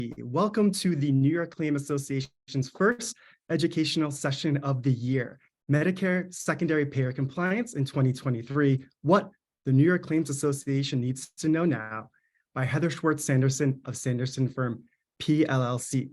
Welcome to the New York Claim Association's first educational session of the year, Medicare Secondary Payer Compliance in 2023, What the New York Claims Association Needs to Know Now, by Heather Schwartz-Sanderson of Sanderson Firm, PLLC.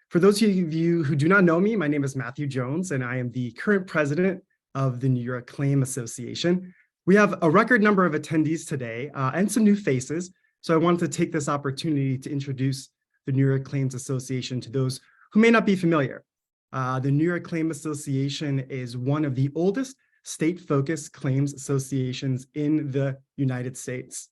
For those of you who do not know me, my name is Matthew Jones, and I am the current president of the New York Claim Association. We have a record number of attendees today and some new faces, so I wanted to take this opportunity to introduce the New York Claims Association to those who may not be familiar. The New York Claim Association is one of the oldest state-focused claims associations in the United States.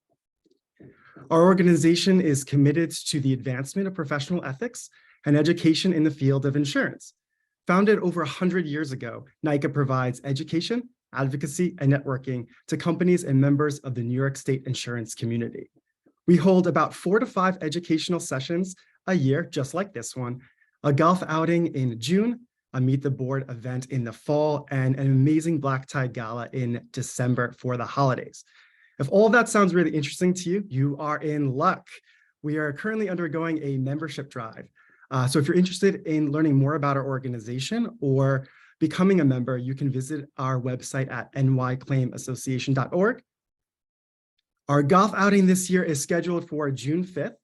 Our organization is committed to the advancement of professional ethics and education in the field of insurance. Founded over 100 years ago, NYCA provides education, advocacy, and networking to companies and members of the New York State insurance community. We hold about 4 to 5 educational sessions a year, just like this one, a golf outing in June, a Meet the Board event in the fall, and an amazing black tie gala in December for the holidays. If all of that sounds really interesting to you, you are in luck. We are currently undergoing a membership drive. So if you're interested in learning more about our organization or becoming a member, you can visit our website at nyclaimassociation.org. Our golf outing this year is scheduled for June 5th,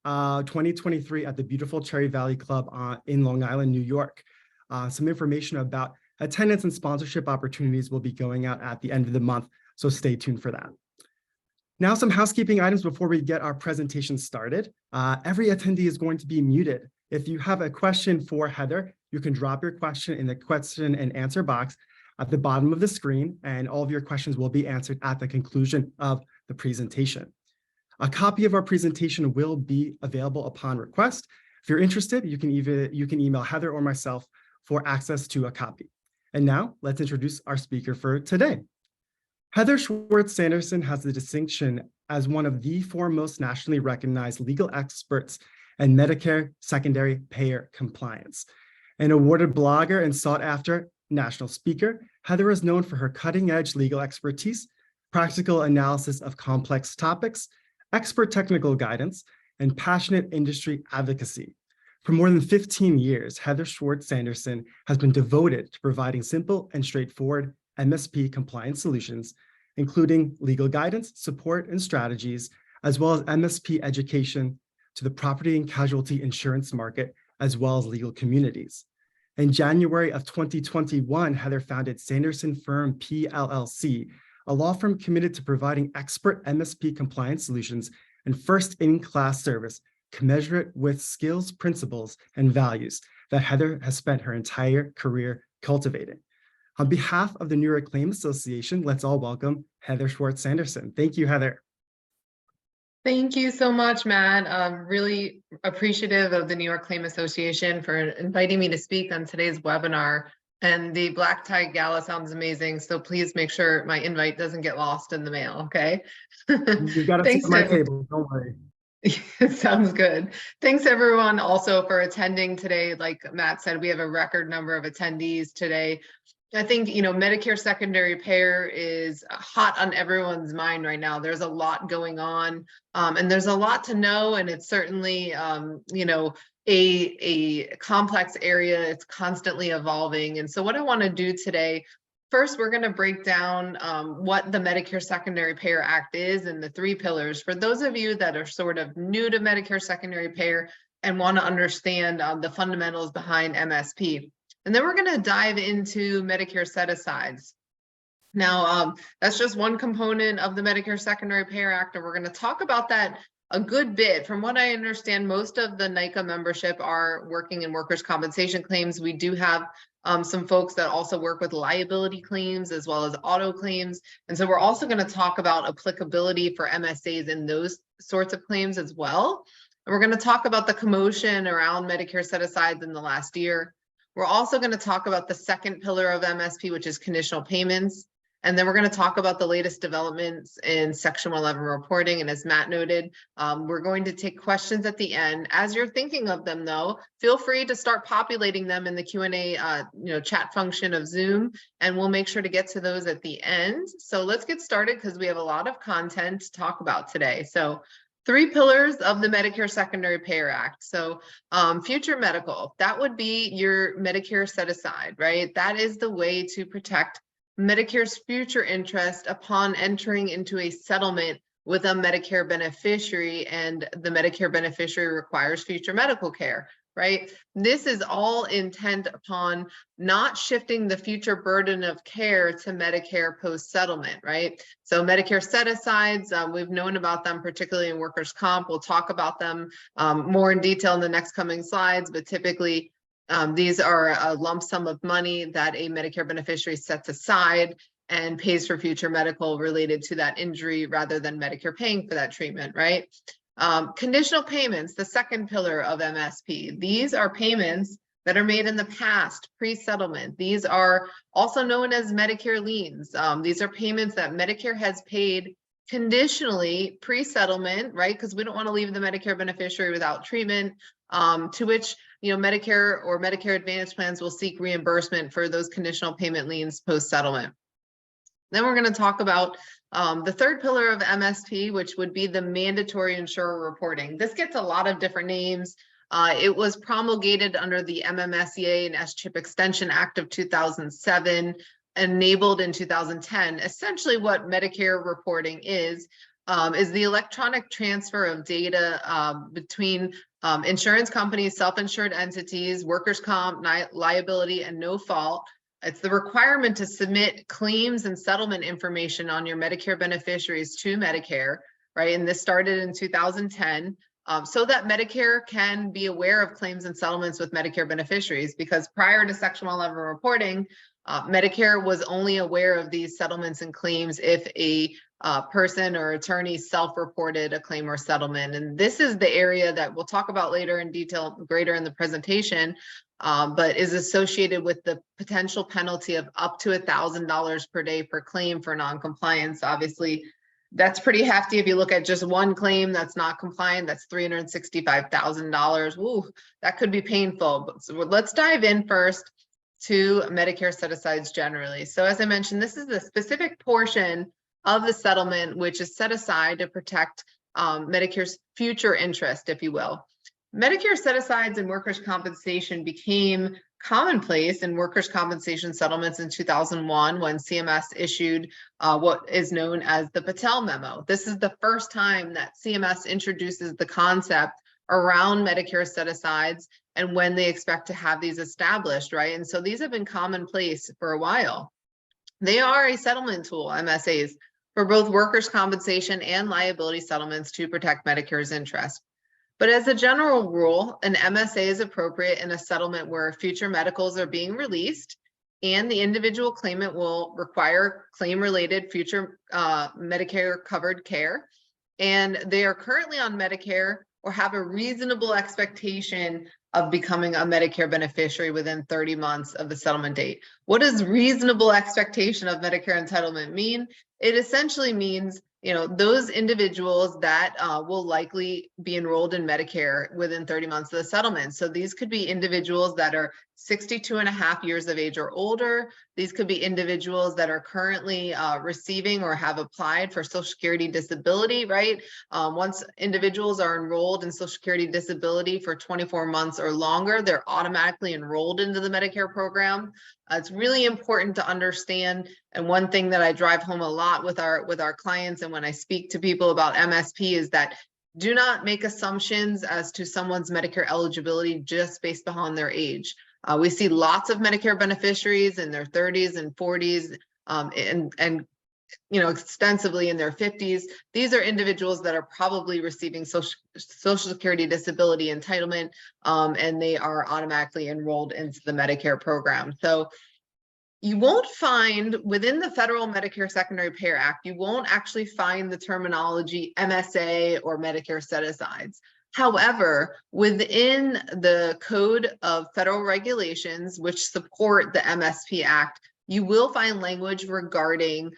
2023 at the beautiful Cherry Valley Club in Long Island, New York. Some information about attendance and sponsorship opportunities will be going out at the end of the month, so stay tuned for that. Now, some housekeeping items before we get our presentation started. Every attendee is going to be muted. If you have a question for Heather, you can drop your question in the question and answer box at the bottom of the screen, and all of your questions will be answered at the conclusion of the presentation. A copy of our presentation will be available upon request. If you're interested, you can email Heather or myself for access to a copy. And now let's introduce our speaker for today. Heather Schwartz-Sanderson has the distinction as one of the foremost nationally recognized legal experts in Medicare secondary payer compliance. An awarded blogger and sought-after national speaker, Heather is known for her cutting-edge legal expertise, practical analysis of complex topics, expert technical guidance, and passionate industry advocacy. For more than 15 years, Heather Schwartz-Sanderson has been devoted to providing simple and straightforward MSP compliance solutions, including legal guidance, support, and strategies, as well as MSP education to the property and casualty insurance market, as well as legal communities. In January of 2021, Heather founded Sanderson Firm, PLLC, a law firm committed to providing expert MSP compliance solutions and first-in-class service commensurate with skills, principles, and values that Heather has spent her entire career cultivating. On behalf of the New York Claims Association, let's all welcome Heather Schwartz-Sanderson. Thank you, Heather. Thank you so much, Matt. I'm really appreciative of the New York Claim Association for inviting me to speak on today's webinar. And the black tie gala sounds amazing, so please make sure my invite doesn't get lost in the mail, okay? You've got it to my table, don't worry. Sounds good. Thanks everyone also for attending today. Like Matt said, we have a record number of attendees today. I think, Medicare secondary payer is hot on everyone's mind right now. There's a lot going on, and there's a lot to know, and it's certainly, a complex area. It's constantly evolving. And so what I want to do today, first, we're going to break down what the Medicare Secondary Payer Act is and the 3 pillars. For those of you that are sort of new to Medicare secondary payer and want to understand the fundamentals behind MSP. And then we're going to dive into Medicare set-asides. Now, that's just one component of the Medicare Secondary Payer Act, and we're going to talk about that a good bit. From what I understand, most of the NYCA membership are working in workers' compensation claims. We do have some folks that also work with liability claims as well as auto claims. And so we're also going to talk about applicability for MSAs in those sorts of claims as well. And we're going to talk about the commotion around Medicare set-asides in the last year. We're also going to talk about the second pillar of MSP, which is conditional payments. And then we're going to talk about the latest developments in Section 11 reporting. And as Matt noted, we're going to take questions at the end. As you're thinking of them, though, feel free to start populating them in the Q&A chat function of Zoom, and we'll make sure to get to those at the end. So let's get started because we have a lot of content to talk about today. So three pillars of the Medicare Secondary Payer Act. So future medical, that would be your Medicare set aside, right? That is the way to protect Medicare's future interest upon entering into a settlement with a Medicare beneficiary, and the Medicare beneficiary requires future medical care, right? This is all intent upon not shifting the future burden of care to Medicare post-settlement, right? So Medicare set-asides, we've known about them, particularly in workers' comp. We'll talk about them more in detail in the next coming slides, but typically these are a lump sum of money that a Medicare beneficiary sets aside and pays for future medical related to that injury rather than Medicare paying for that treatment, right? Conditional payments, the second pillar of MSP. These are payments that are made in the past, pre-settlement. These are also known as Medicare liens. These are payments that Medicare has paid conditionally pre-settlement, right? Because we don't want to leave the Medicare beneficiary without treatment, to which Medicare or Medicare Advantage plans will seek reimbursement for those conditional payment liens post-settlement. Then we're going to talk about the third pillar of MSP, which would be the mandatory insurer reporting. This gets a lot of different names. It was promulgated under the MMSEA and SCHIP Extension Act of 2007, enabled in 2010. Essentially what Medicare reporting is the electronic transfer of data between insurance companies, self-insured entities, workers' comp, liability, and no fault. It's the requirement to submit claims and settlement information on your Medicare beneficiaries to Medicare, right? And this started in 2010, so that Medicare can be aware of claims and settlements with Medicare beneficiaries, because prior to Section 111 reporting, Medicare was only aware of these settlements and claims if a person or attorney self-reported a claim or settlement. And this is the area that we'll talk about later in detail greater in the presentation, but is associated with the potential penalty of up to $1,000 per day per claim for non-compliance. Obviously, that's pretty hefty. If you look at just one claim that's not compliant, that's $365,000. Ooh, that could be painful. But so let's dive in first to Medicare set-asides generally. So as I mentioned, this is the specific portion of the settlement which is set aside to protect Medicare's future interest, if you will. Medicare set-asides and workers' compensation became commonplace in workers' compensation settlements in 2001 when CMS issued what is known as the Patel Memo. This is the first time that CMS introduces the concept around Medicare set-asides and when they expect to have these established, right? And so these have been commonplace for a while. They are a settlement tool, MSAs, for both workers' compensation and liability settlements to protect Medicare's interest. But as a general rule, an MSA is appropriate in a settlement where future medicals are being released and the individual claimant will require claim-related future Medicare-covered care, and they are currently on Medicare or have a reasonable expectation of becoming a Medicare beneficiary within 30 months of the settlement date. What does reasonable expectation of Medicare entitlement mean? It essentially means those individuals that will likely be enrolled in Medicare within 30 months of the settlement. So these could be individuals that are 62.5 years of age or older. These could be individuals that are currently receiving or have applied for Social Security disability, right? Once individuals are enrolled in Social Security disability for 24 months or longer, they're automatically enrolled into the Medicare program. It's really important to understand, and one thing that I drive home a lot with our clients and when I speak to people about MSP is that do not make assumptions as to someone's Medicare eligibility just based upon their age. We see lots of Medicare beneficiaries in their 30s and 40s and extensively in their 50s. These are individuals that are probably receiving Social Security disability entitlement, and they are automatically enrolled into the Medicare program. So you won't find within the Federal Medicare Secondary Payer Act, you won't actually find the terminology MSA or Medicare set-asides. However, within the Code of Federal Regulations, which support the MSP Act, you will find language regarding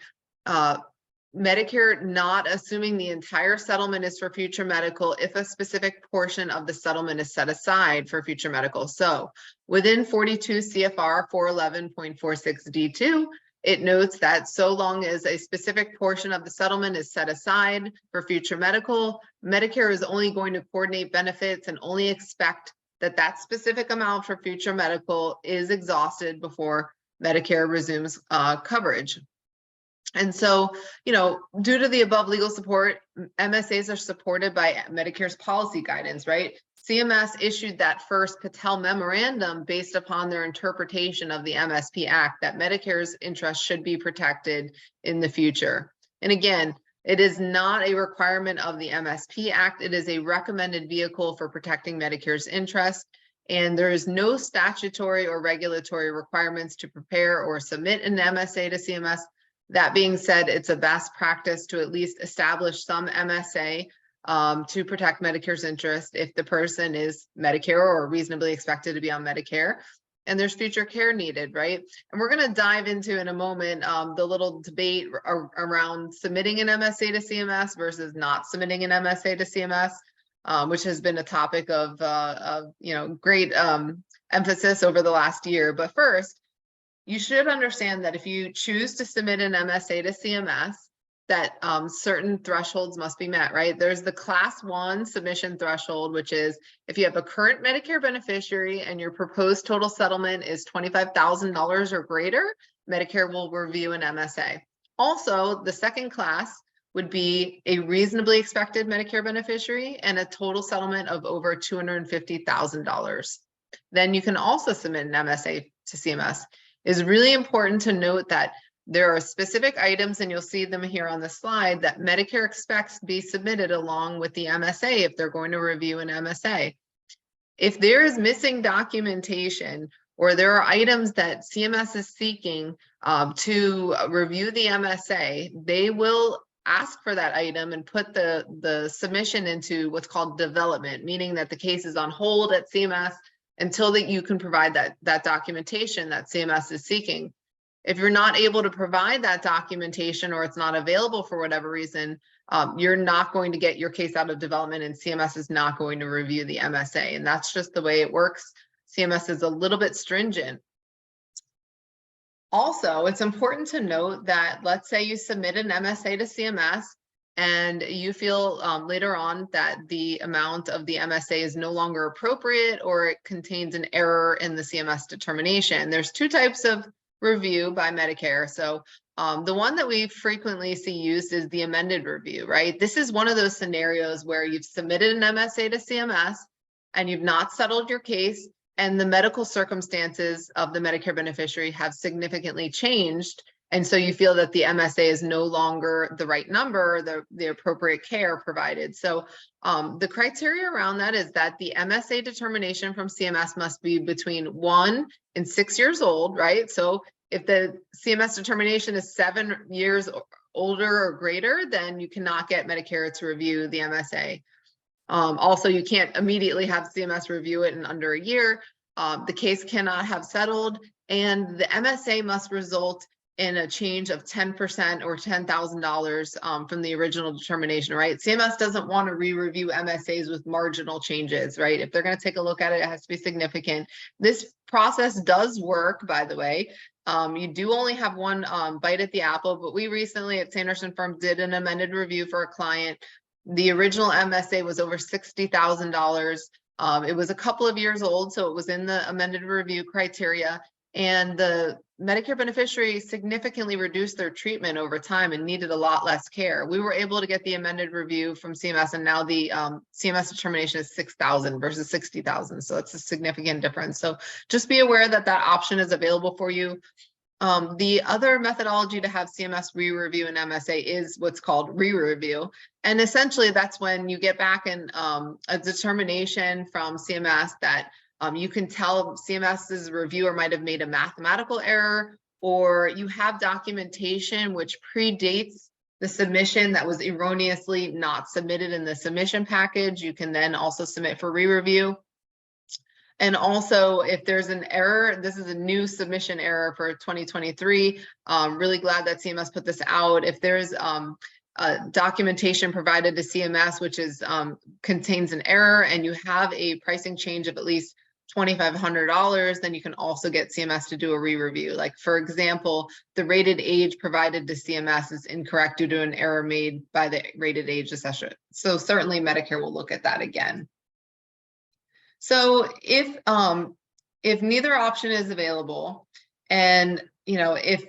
Medicare not assuming the entire settlement is for future medical if a specific portion of the settlement is set aside for future medical. So within 42 CFR 411.46 D2, It notes that so long as a specific portion of the settlement is set aside for future medical, Medicare is only going to coordinate benefits and only expect that that specific amount for future medical is exhausted before Medicare resumes coverage. And so, due to the above legal support, MSAs are supported by Medicare's policy guidance, right? CMS issued that first Patel memorandum based upon their interpretation of the MSP Act that Medicare's interests should be protected in the future. And again, it is not a requirement of the MSP Act. It is a recommended vehicle for protecting Medicare's interests. And there is no statutory or regulatory requirements to prepare or submit an MSA to CMS. That being said, it's a best practice to at least establish some MSA to protect Medicare's interest if the person is Medicare or reasonably expected to be on Medicare and there's future care needed, right? And we're going to dive into in a moment the little debate around submitting an MSA to CMS versus not submitting an MSA to CMS, which has been a topic of great emphasis over the last year. But first, you should understand that if you choose to submit an MSA to CMS, that certain thresholds must be met, right? There's the class 1 submission threshold, which is if you have a current Medicare beneficiary and your proposed total settlement is $25,000 or greater, Medicare will review an MSA. Also, the second class would be a reasonably expected Medicare beneficiary and a total settlement of over $250,000. Then you can also submit an MSA to CMS. It's really important to note that there are specific items, and you'll see them here on the slide, that Medicare expects to be submitted along with the MSA if they're going to review an MSA. If there is missing documentation or there are items that CMS is seeking to review the MSA, they will ask for that item and put the submission into what's called development, meaning that the case is on hold at CMS until that you can provide that documentation that CMS is seeking. If you're not able to provide that documentation or it's not available for whatever reason, you're not going to get your case out of development and CMS is not going to review the MSA. And that's just the way it works. CMS is a little bit stringent. Also, it's important to note that let's say you submit an MSA to CMS and you feel later on that the amount of the MSA is no longer appropriate or it contains an error in the CMS determination. There's two types of review by Medicare. So the one that we frequently see used is the amended review, right? This is one of those scenarios where you've submitted an MSA to CMS and you've not settled your case and the medical circumstances of the Medicare beneficiary have significantly changed. And so you feel that the MSA is no longer the right number, the appropriate care provided. So the criteria around that is that the MSA determination from CMS must be between 1 and 6 years old, right? So if the CMS determination is 7 years older or greater, then you cannot get Medicare to review the MSA. Also, you can't immediately have CMS review it in under a year. The case cannot have settled, and the MSA must result in a change of 10% or $10,000 from the original determination, right? CMS doesn't want to re-review MSAs with marginal changes, right? If they're going to take a look at it, it has to be significant. This process does work, by the way. You do only have one bite at the apple, but we recently at Sanderson Firm did an amended review for a client. The original MSA was over $60,000. It was a couple of years old, so it was in the amended review criteria. And the Medicare beneficiary significantly reduced their treatment over time and needed a lot less care. We were able to get the amended review from CMS, and now the CMS determination is $6,000 versus $60,000. So it's a significant difference. So just be aware that that option is available for you. The other methodology to have CMS re-review an MSA is what's called re-review. And essentially that's when you get back a determination from CMS that you can tell CMS's reviewer might have made a mathematical error, or you have documentation which predates the submission that was erroneously not submitted in the submission package. You can then also submit for re-review. And also, if there's an error, this is a new submission error for 2023. Really glad that CMS put this out. If there's documentation provided to CMS which is contains an error and you have a pricing change of at least $2,500, then you can also get CMS to do a re-review. Like, for example, the rated age provided to CMS is incorrect due to an error made by the rated age assessor. So certainly Medicare will look at that again. So if neither option is available, and if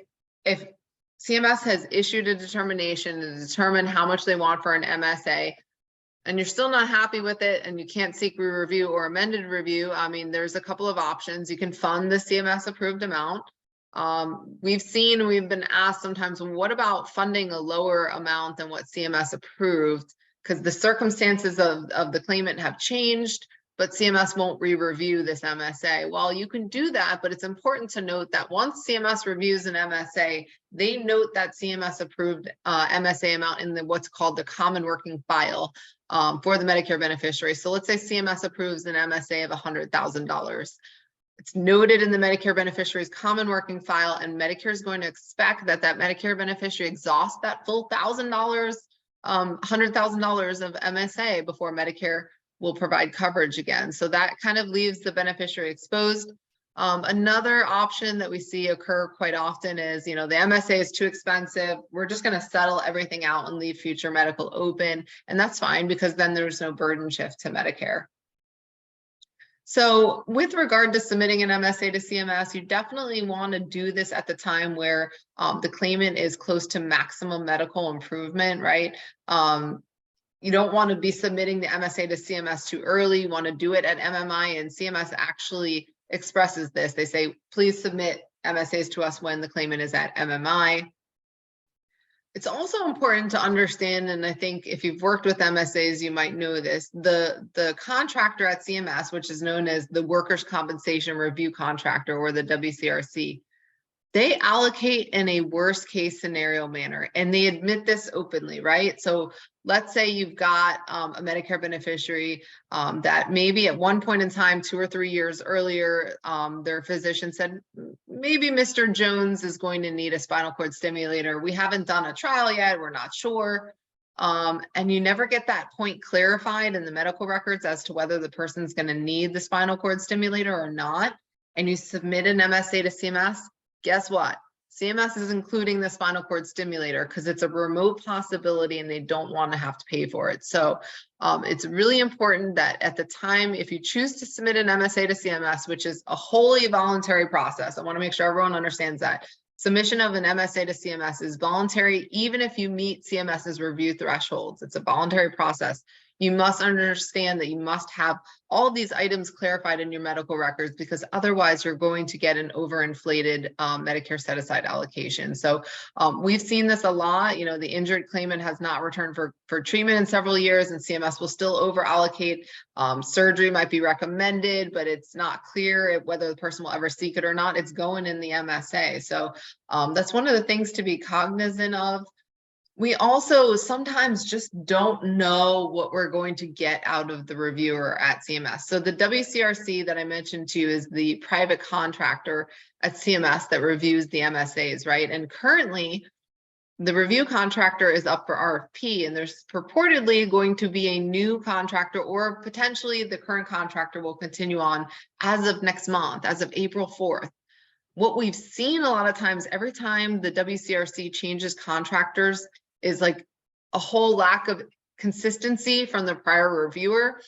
CMS has issued a determination to determine how much they want for an MSA, and you're still not happy with it and you can't seek re-review or amended review, I mean, there's a couple of options. You can fund the CMS approved amount. We've been asked sometimes, well, what about funding a lower amount than what CMS approved? Because the circumstances of the claimant have changed, but CMS won't re-review this MSA. Well, you can do that, but it's important to note that once CMS reviews an MSA, they note that CMS approved MSA amount in what's called the common working file for the Medicare beneficiary. So let's say CMS approves an MSA of $100,000. It's noted in the Medicare beneficiary's common working file, and Medicare is going to expect that Medicare beneficiary exhaust that full $1,000, $100,000 of MSA before Medicare will provide coverage again. So that kind of leaves the beneficiary exposed. Another option that we see occur quite often is, the MSA is too expensive. We're just going to settle everything out and leave future medical open. And that's fine, because then there's no burden shift to Medicare. So with regard to submitting an MSA to CMS, you definitely want to do this at the time where the claimant is close to maximum medical improvement, right? You don't want to be submitting the MSA to CMS too early. You want to do it at MMI, and CMS actually expresses this. They say, please submit MSAs to us when the claimant is at MMI. It's also important to understand, and I think if you've worked with MSAs, you might know this, the contractor at CMS, which is known as the Workers' Compensation Review Contractor, or the WCRC, they allocate in a worst case scenario manner, and they admit this openly, right? So let's say you've got a Medicare beneficiary that maybe at one point in time, 2 or 3 years earlier, their physician said, maybe Mr. Jones is going to need a spinal cord stimulator. We haven't done a trial yet, we're not sure. And you never get that point clarified in the medical records as to whether the person's going to need the spinal cord stimulator or not. And you submit an MSA to CMS. Guess what? CMS is including the spinal cord stimulator because it's a remote possibility and they don't want to have to pay for it. So it's really important that at the time, if you choose to submit an MSA to CMS, which is a wholly voluntary process, I want to make sure everyone understands that. Submission of an MSA to CMS is voluntary, even if you meet CMS's review thresholds. It's a voluntary process. You must understand that you must have all of these items clarified in your medical records, because otherwise you're going to get an overinflated Medicare set-aside allocation. So we've seen this a lot. The injured claimant has not returned for treatment in several years, and CMS will still over-allocate. Surgery might be recommended, but it's not clear whether the person will ever seek it or not. It's going in the MSA. So that's one of the things to be cognizant of. We also sometimes just don't know what we're going to get out of the reviewer at CMS. So the WCRC that I mentioned to you is the private contractor at CMS that reviews the MSAs, right? And currently, the review contractor is up for RFP, and there's purportedly going to be a new contractor, or potentially the current contractor will continue on as of next month, as of April 4th. What we've seen a lot of times, every time the WCRC changes contractors, is like a whole lack of consistency from the prior reviewer.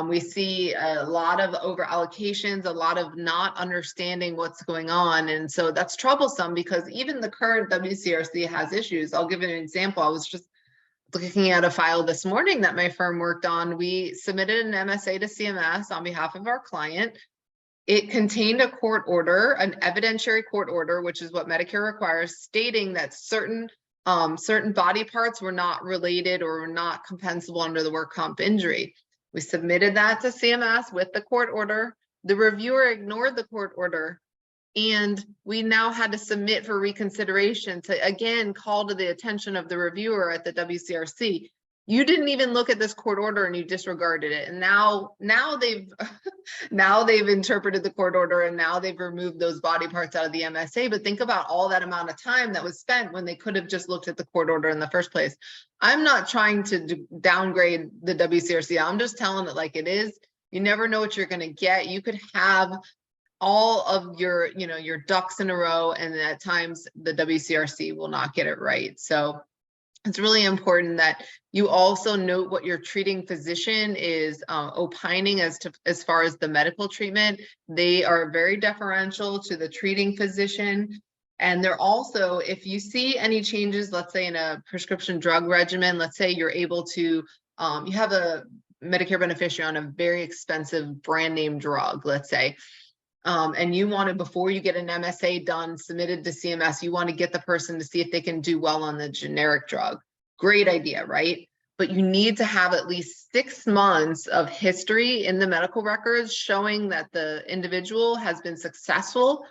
We see a lot of over allocations, a lot of not understanding what's going on. And so that's troublesome, because even the current WCRC has issues. I'll give you an example. I was just looking at a file this morning that my firm worked on. We submitted an MSA to CMS on behalf of our client. It contained a court order, an evidentiary court order, which is what Medicare requires, stating that certain body parts were not related or were not compensable under the work comp injury. We submitted that to CMS with the court order. The reviewer ignored the court order, and we now had to submit for reconsideration to again call to the attention of the reviewer at the WCRC. You didn't even look at this court order and you disregarded it. And now they've interpreted the court order, and now they've removed those body parts out of the MSA. But think about all that amount of time that was spent when they could have just looked at the court order in the first place. I'm not trying to downgrade the WCRC. I'm just telling it like it is. You never know what you're going to get. You could have all of your, your ducks in a row, and at times the WCRC will not get it right. So it's really important that you also note what your treating physician is opining as far as the medical treatment. They are very deferential to the treating physician. And they're also, if you see any changes, let's say in a prescription drug regimen, let's say you're able to, you have a Medicare beneficiary on a very expensive brand name drug, let's say, and you want to, before you get an MSA done, submitted to CMS, you want to get the person to see if they can do well on the generic drug. Great idea, right? But you need to have at least 6 months of history in the medical records showing that the individual has been successful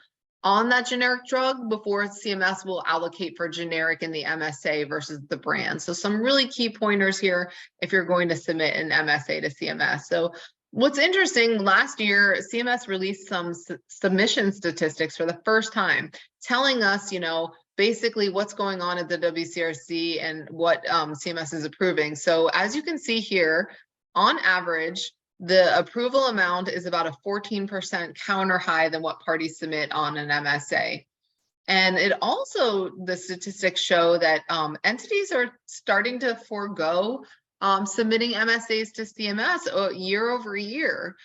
on that generic drug before CMS will allocate for generic in the MSA versus the brand. So some really key pointers here if you're going to submit an MSA to CMS. So what's interesting, last year, CMS released some submission statistics for the first time, telling us, basically what's going on at the WCRC and what CMS is approving. So as you can see here, on average, the approval amount is about a 14% counter high than what parties submit on an MSA. And it also, the statistics show that entities are starting to forego submitting MSAs to CMS year over year.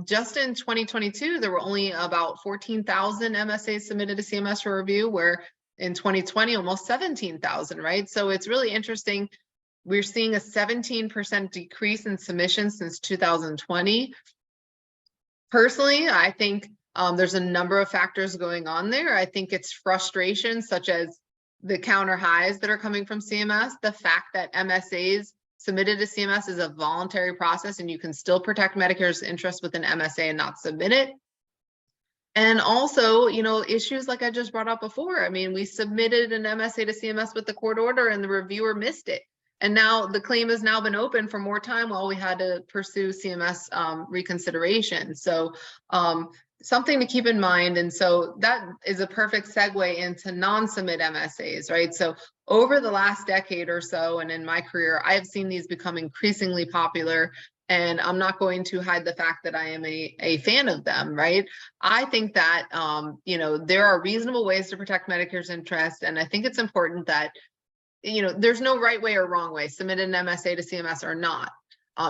Just in 2022, there were only about 14,000 MSAs submitted to CMS for review, where in 2020, almost 17,000, right? So it's really interesting. We're seeing a 17% decrease in submissions since 2020. Personally, I think there's a number of factors going on there. I think it's frustration, such as the counter highs that are coming from CMS, the fact that MSAs submitted to CMS is a voluntary process and you can still protect Medicare's interest with an MSA and not submit it. And also, issues like I just brought up before. I mean, we submitted an MSA to CMS with the court order and the reviewer missed it. And now the claim has now been open for more time while we had to pursue CMS reconsideration. So something to keep in mind. And so that is a perfect segue into non-submit MSAs, right? So over the last decade or so, and in my career, I have seen these become increasingly popular. And I'm not going to hide the fact that I am a fan of them, right? I think that, there are reasonable ways to protect Medicare's interest. And I think it's important that, there's no right way or wrong way, submit an MSA to CMS or not.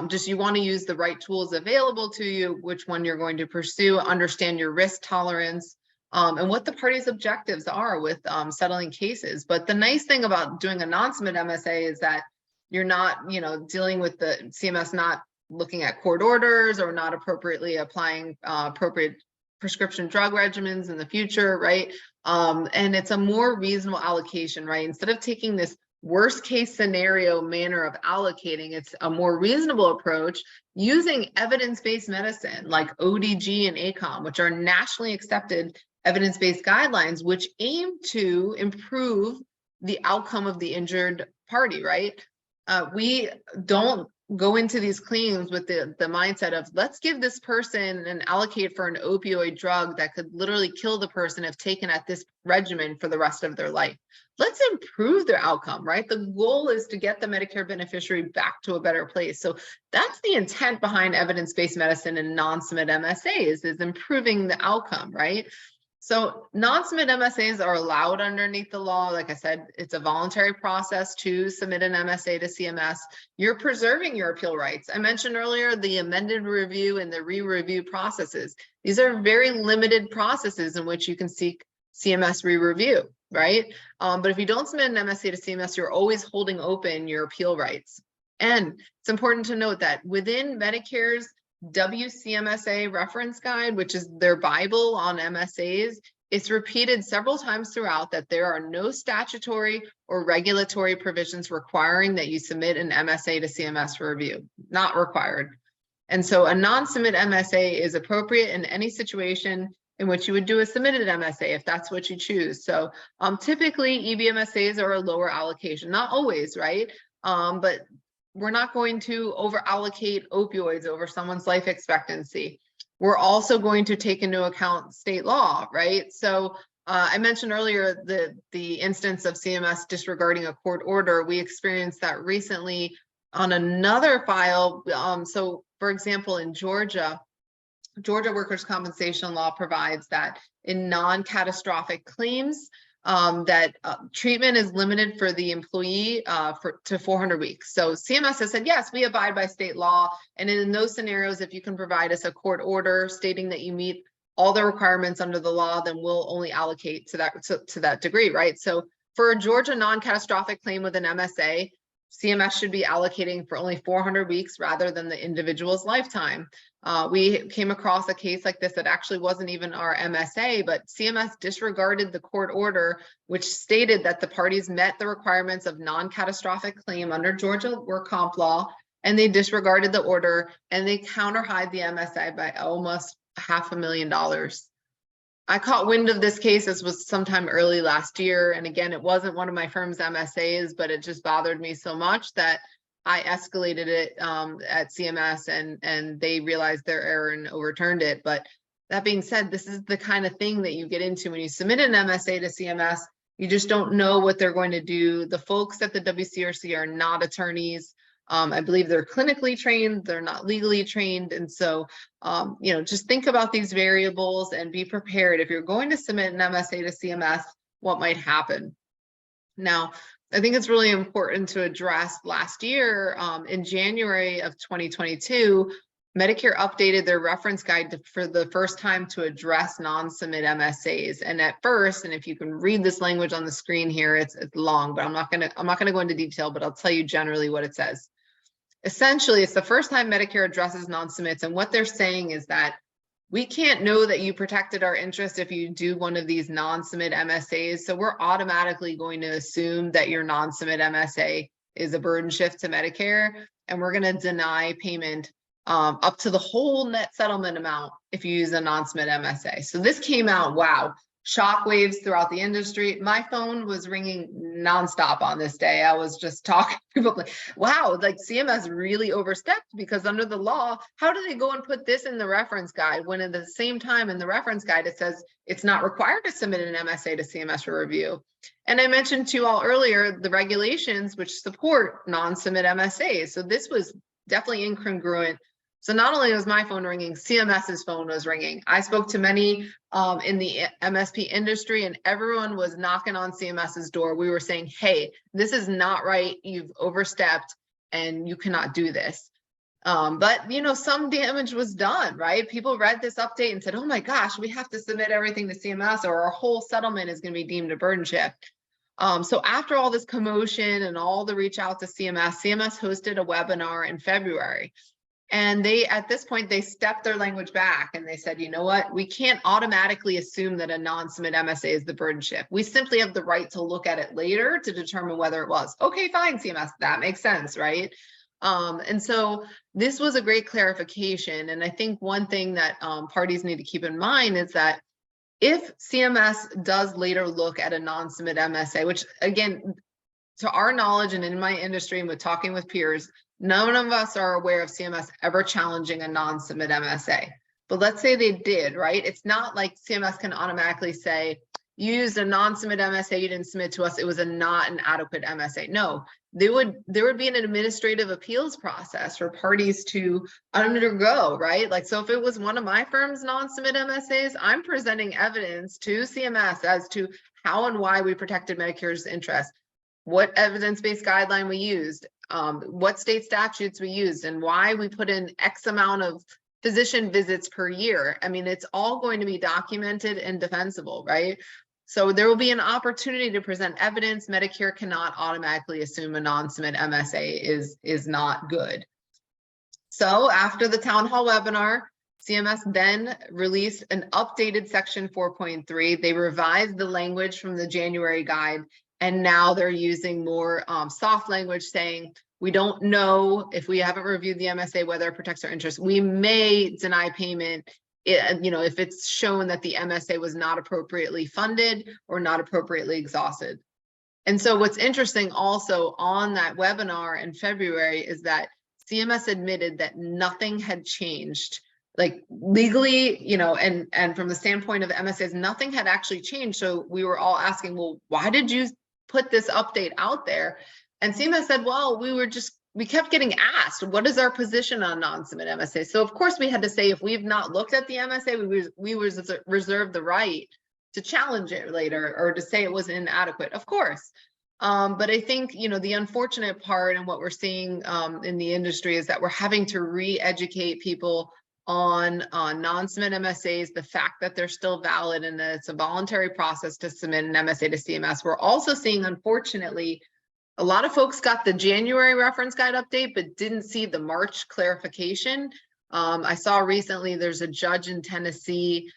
Just you want to use the right tools available to you, which one you're going to pursue, understand your risk tolerance, and what the party's objectives are with settling cases. But the nice thing about doing a non-submit MSA is that you're not, dealing with the CMS not looking at court orders or not appropriately applying appropriate prescription drug regimens in the future, right? And it's a more reasonable allocation, right? Instead of taking this worst case scenario manner of allocating, it's a more reasonable approach using evidence-based medicine like ODG and ACOM, which are nationally accepted evidence-based guidelines, which aim to improve the outcome of the injured party, right? We don't go into these claims with the mindset of, let's give this person and allocate for an opioid drug that could literally kill the person if taken at this regimen for the rest of their life. Let's improve their outcome, right? The goal is to get the Medicare beneficiary back to a better place. So that's the intent behind evidence-based medicine and non-submit MSAs, is improving the outcome, right? So non-submit MSAs are allowed underneath the law. Like I said, it's a voluntary process to submit an MSA to CMS. You're preserving your appeal rights. I mentioned earlier the amended review and the re-review processes. These are very limited processes in which you can seek CMS re-review, right? But if you don't submit an MSA to CMS, you're always holding open your appeal rights. And it's important to note that within Medicare's WCMSA reference guide, which is their Bible on MSAs, it's repeated several times throughout that there are no statutory or regulatory provisions requiring that you submit an MSA to CMS for review, not required. And so a non-submit MSA is appropriate in any situation in which you would do a submitted MSA if that's what you choose. So typically EBMSAs are a lower allocation, not always, right? But we're not going to over allocate opioids over someone's life expectancy. We're also going to take into account state law, right? So I mentioned earlier the instance of CMS disregarding a court order. We experienced that recently on another file. So for example, in Georgia workers' compensation law provides that in non-catastrophic claims, that treatment is limited for the employee to 400 weeks. So CMS has said, yes, we abide by state law. And in those scenarios, if you can provide us a court order stating that you meet all the requirements under the law, then we'll only allocate to that degree, right? So for a Georgia non-catastrophic claim with an MSA, CMS should be allocating for only 400 weeks rather than the individual's lifetime. We came across a case like this that actually wasn't even our MSA, but CMS disregarded the court order, which stated that the parties met the requirements of non-catastrophic claim under Georgia work comp law, and they disregarded the order and they counterhied the MSA by almost $500,000. I caught wind of this case. This was sometime early last year. And again, it wasn't one of my firm's MSAs, but it just bothered me so much that I escalated it at CMS and they realized their error and overturned it. But that being said, this is the kind of thing that you get into when you submit an MSA to CMS. You just don't know what they're going to do. The folks at the WCRC are not attorneys. I believe they're clinically trained, they're not legally trained. And so, just think about these variables and be prepared. If you're going to submit an MSA to CMS, what might happen? Now, I think it's really important to address last year, in January of 2022, Medicare updated their reference guide for the first time to address non-submit MSAs. And at first, and if you can read this language on the screen here, it's long, but I'm not gonna go into detail, but I'll tell you generally what it says. Essentially, it's the first time Medicare addresses non-submits, and what they're saying is that we can't know that you protected our interest if you do one of these non-submit MSAs, so we're automatically going to assume that your non-submit MSA is a burden shift to Medicare, and we're going to deny payment up to the whole net settlement amount if you use a non-submit MSA. So this came out, wow, shockwaves throughout the industry. My phone was ringing nonstop on this day. I was just talking to people like, wow, like CMS really overstepped, because under the law, how do they go and put this in the reference guide when at the same time in the reference guide, it says it's not required to submit an MSA to CMS for review. And I mentioned to you all earlier, the regulations which support non-submit MSAs. So this was definitely incongruent. So not only was my phone ringing, CMS's phone was ringing. I spoke to many in the MSP industry, and everyone was knocking on CMS's door. We were saying, hey, this is not right. You've overstepped and you cannot do this. But some damage was done, right? People read this update and said, oh my gosh, we have to submit everything to CMS or our whole settlement is going to be deemed a burden shift. So after all this commotion and all the reach out to CMS hosted a webinar in February. And at this point, they stepped their language back and they said, you know what, we can't automatically assume that a non-submit MSA is the burden shift. We simply have the right to look at it later to determine whether it was. Okay, fine, CMS, that makes sense, right? And so this was a great clarification. And I think one thing that parties need to keep in mind is that if CMS does later look at a non-submit MSA, which again, to our knowledge and in my industry and with talking with peers, none of us are aware of CMS ever challenging a non-submit MSA. But let's say they did, right? It's not like CMS can automatically say, you used a non-submit MSA, you didn't submit to us, it was not an adequate MSA. No, there would be an administrative appeals process for parties to undergo, right? Like, so if it was one of my firm's non-submit MSAs, I'm presenting evidence to CMS as to how and why we protected Medicare's interest, what evidence-based guideline we used, what state statutes we used, and why we put in X amount of physician visits per year. I mean, it's all going to be documented and defensible, right? So there will be an opportunity to present evidence. Medicare cannot automatically assume a non-submit MSA is not good. So after the town hall webinar, CMS then released an updated section 4.3. They revised the language from the January guide, and now they're using more soft language saying, we don't know if we haven't reviewed the MSA, whether it protects our interests. We may deny payment, if it's shown that the MSA was not appropriately funded or not appropriately exhausted. And so what's interesting also on that webinar in February is that CMS admitted that nothing had changed. Like legally, and from the standpoint of the MSAs, nothing had actually changed. So we were all asking, well, why did you put this update out there? And CMS said, well, we were just we kept getting asked, what is our position on non-submit MSA? So of course we had to say, if we've not looked at the MSA, we reserve the right to challenge it later or to say it was inadequate, of course. But I think, you know, the unfortunate part and what we're seeing in the industry is that we're having to re-educate people on non-submit MSAs, the fact that they're still valid and that it's a voluntary process to submit an MSA to CMS. We're also seeing, unfortunately, a lot of folks got the January reference guide update, but didn't see the March clarification. I saw recently there's a judge in Tennessee.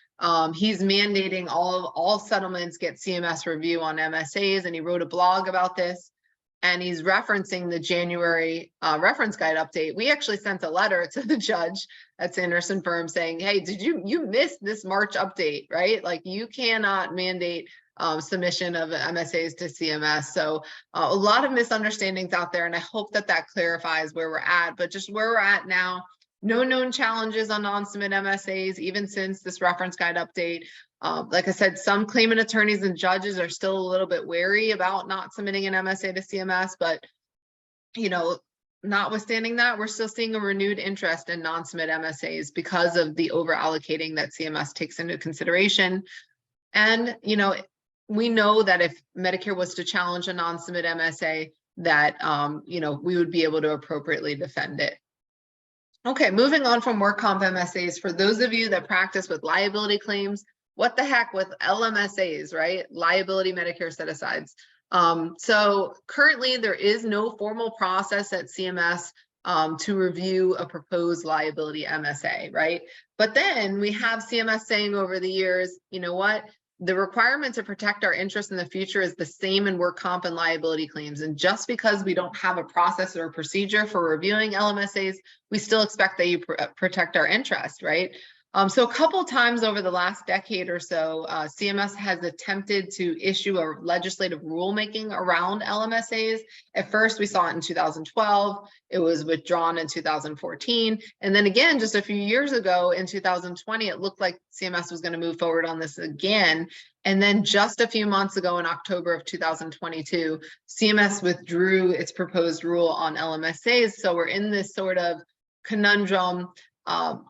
He's mandating all settlements get CMS review on MSAs, and he wrote a blog about this. And he's referencing the January reference guide update. We actually sent a letter to the judge at Sanderson Firm saying, hey, did you miss this March update, right? Like, you cannot mandate submission of MSAs to CMS. So a lot of misunderstandings out there, and I hope that that clarifies where we're at. But just where we're at now, no known challenges on non-submit MSAs, even since this reference guide update. Like I said, some claimant attorneys and judges are still a little bit wary about not submitting an MSA to CMS, but, you know, notwithstanding that, we're still seeing a renewed interest in non-submit MSAs because of the over allocating that CMS takes into consideration. And, you know, we know that if Medicare was to challenge a non-submit MSA, that, you know, we would be able to appropriately defend it. Okay, moving on from work comp MSAs, for those of you that practice with liability claims, what the heck with LMSAs, right? Liability Medicare set-asides. So currently there is no formal process at CMS to review a proposed liability MSA, right? But then we have CMS saying over the years, you know what? The requirement to protect our interests in the future is the same in work comp and liability claims. And just because we don't have a process or a procedure for reviewing LMSAs, we still expect that you protect our interest, right? So a couple of times over the last decade or so, CMS has attempted to issue a legislative rulemaking around LMSAs. At first, we saw it in 2012. It was withdrawn in 2014. And then again, just a few years ago in 2020, it looked like CMS was going to move forward on this again. And then just a few months ago in October of 2022, CMS withdrew its proposed rule on LMSAs. So we're in this sort of conundrum.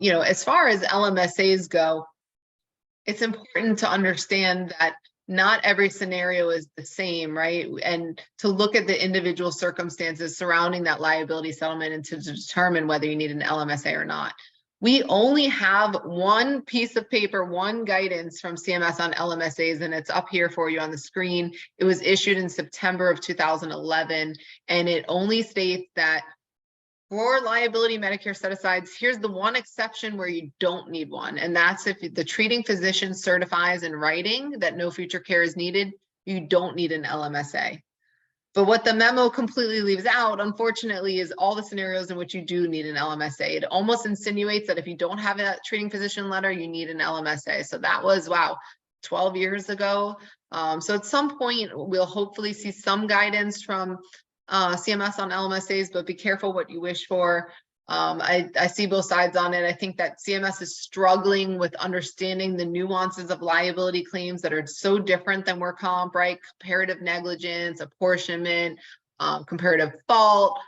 You know, as far as LMSAs go, it's important to understand that not every scenario is the same, right? And to look at the individual circumstances surrounding that liability settlement and to determine whether you need an LMSA or not. We only have one piece of paper, one guidance from CMS on LMSAs, and it's up here for you on the screen. It was issued in September of 2011, and it only states that for liability Medicare set-asides, here's the one exception where you don't need one, and that's if the treating physician certifies in writing that no future care is needed, you don't need an LMSA. But what the memo completely leaves out, unfortunately, is all the scenarios in which you do need an LMSA. It almost insinuates that if you don't have a treating physician letter, you need an LMSA. So that was, wow, 12 years ago. So at some point, we'll hopefully see some guidance from CMS on LMSAs, but be careful what you wish for. I see both sides on it. I think that CMS is struggling with understanding the nuances of liability claims that are so different than work comp, right? Comparative negligence, apportionment, comparative fault,